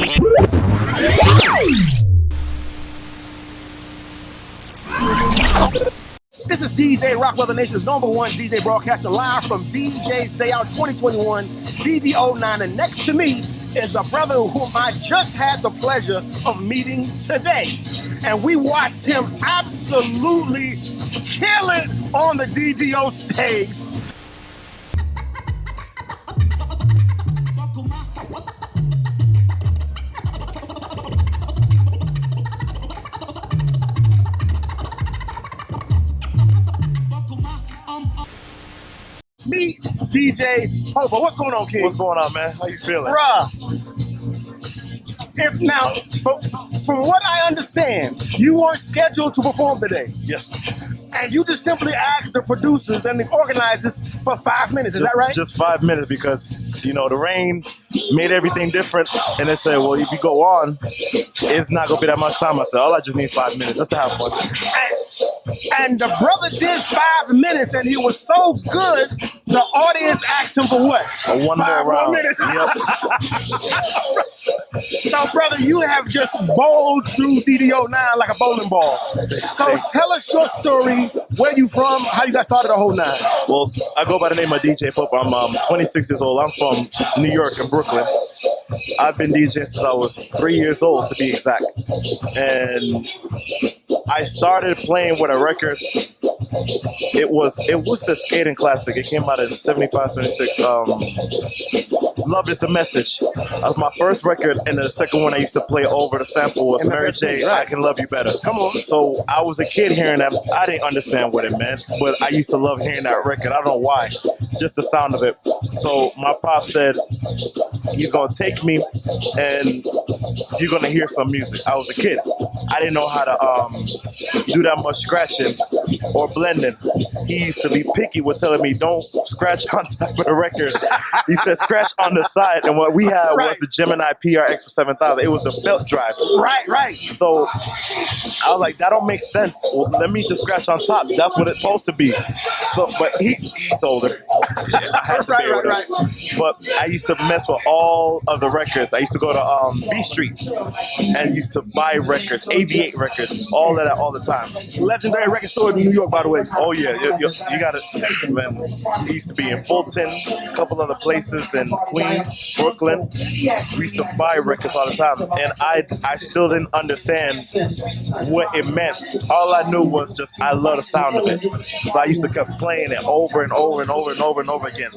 This is DJ Rockwell, the nation's #1 DJ broadcaster, live from DJ's Day Out 2021, DD09. And next to me is a brother whom I just had the pleasure of meeting today. And we watched him absolutely kill it on the DDO stage. Meet DJ Popo. What's going on, kid? What's going on, man? How you feeling? Bruh. From what I understand, you weren't scheduled to perform today. Yes. And you just simply asked the producers and the organizers for 5 minutes. Is that right? Just 5 minutes because, the rain made everything different. And they said, well, if you go on, it's not going to be that much time. I said, I just need 5 minutes just to have fun. And the brother did 5 minutes, and he was so good, the audience asked him for what? A one more round. Minutes. Yep. So, brother, you have just bowled through DD09 like a bowling ball. So tell us your story, where you from, how you got started the whole nine. Well, I go by the name of DJ Popo. I'm 26 years old. I'm from New York and Brooklyn. I've been DJing since I was 3 years old, to be exact. And I started playing with a record. It was a skating classic. It came out in 75, 76. Love Is the Message. That was my first record, and the second one I used to play over the sample was Mary J. I Can Love You Better. Come on. So I was a kid hearing that. I didn't understand what it meant, but I used to love hearing that record. I don't know why, just the sound of it. So my pop said, he's going to take me and you're going to hear some music. I was a kid. I didn't know how to do that much scratching or blending. He used to be picky with telling me, don't scratch on top of the record. He said, scratch on the side. And what we had was the Gemini PRX for 7000. It was the belt drive. Right. So I was like, that don't make sense. Well, let me just scratch on top. That's what it's supposed to be. So, but he's older. Yeah, I had to bear with him. But I used to mess with all of the records. I used to go to B Street and used to buy records, AV8 records, all of that all the time. Legendary record store in New York, by the way. Oh yeah, you got it. He used to be in Fulton, a couple other places in Queens, Brooklyn. We used to buy records all the time, and I still didn't understand what it meant. All I knew was just I love the sound of it. So I used to keep playing it over and over and over and over and over again.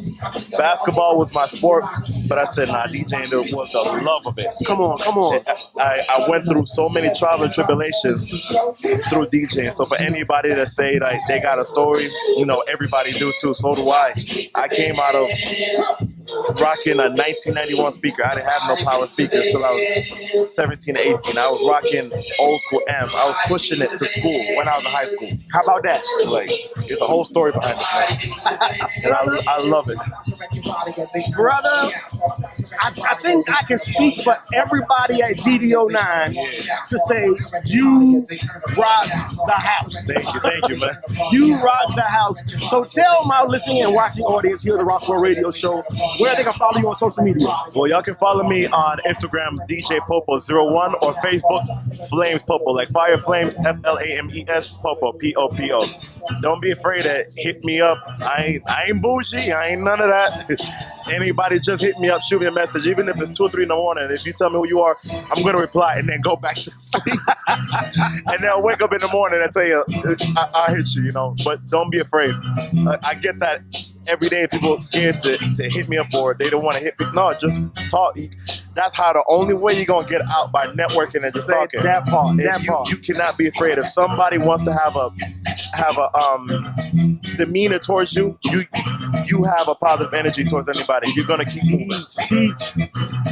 Basketball was my sport, but I said, nah, DJing was the love of it. Come on. I went through so many trials and tribulations through DJing. So for anybody that say like they got a story, everybody do too. So do I. I came out of rocking a 1991 speaker. I didn't have no power speakers till I was 17 or 18. I was rocking old school amps. I was pushing it to school when I was in high school. How about that? Like, it's a whole story behind this, man. And I love it. Brother, I think I can speak for everybody at DD09 to say you rock the house. Thank you, man. You rock the house. So tell my listening and watching audience here at the Rockwell Radio Show where they can follow you on social media. Well, y'all can follow me on Instagram, DJ Popo01, or Facebook, Flames Popo, like Fire Flames, FLAMES Popo, POPO. Don't be afraid to hit me up. I ain't bougie. I ain't none of that. Anybody just hit me up, shoot me a message, even if it's 2 or 3 in the morning. If you tell me who you are, I'm going to reply and then go back to sleep. And then I'll wake up in the morning and tell you, I'll hit you, But don't be afraid. I get that every day. People are scared to hit me up or they don't want to hit me. No, just talk. That's how the only way you're going to get out, by networking and just talking. That part. You cannot be afraid. If somebody wants to have a demeanor towards you, you have a positive energy towards anybody. You're going to keep moving. Teach.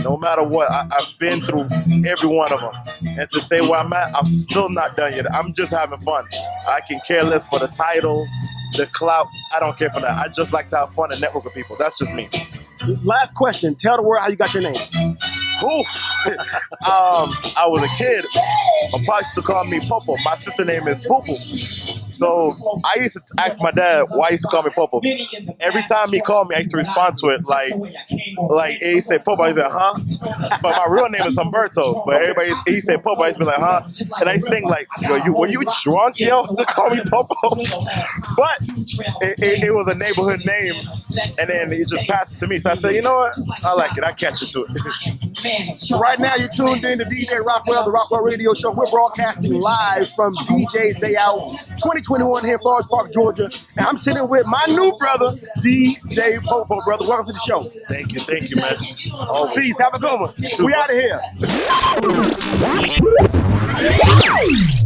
No matter what, I've been through every one of them. And to say where I'm at, I'm still not done yet. I'm just having fun. I can care less for the title, the clout. I don't care for that. I just like to have fun and network with people. That's just me. Last question. Tell the world how you got your name. I was a kid. My pops used to call me Popo. My sister name is Popo. So I used to ask my dad why he used to call me Popo. Every time he called me, I used to respond to it like he said Popo, I'd be like, huh? But my real name is Humberto. But everybody, he said Popo, I used to be like, huh? And I used to think like, were you drunk, yo, to call me Popo? But it was a neighborhood name, and then he just passed it to me. So I said, you know what? I like it. I catch it to it. Right now, you're tuned in to DJ Rockwell, the Rockwell Radio Show. We're broadcasting live from DJ's Day Out 2021 here in Forest Park, Georgia. And I'm sitting with my new brother, DJ Popo. Brother, welcome to the show. Thank you, man. Peace. Have a good one. We out of here.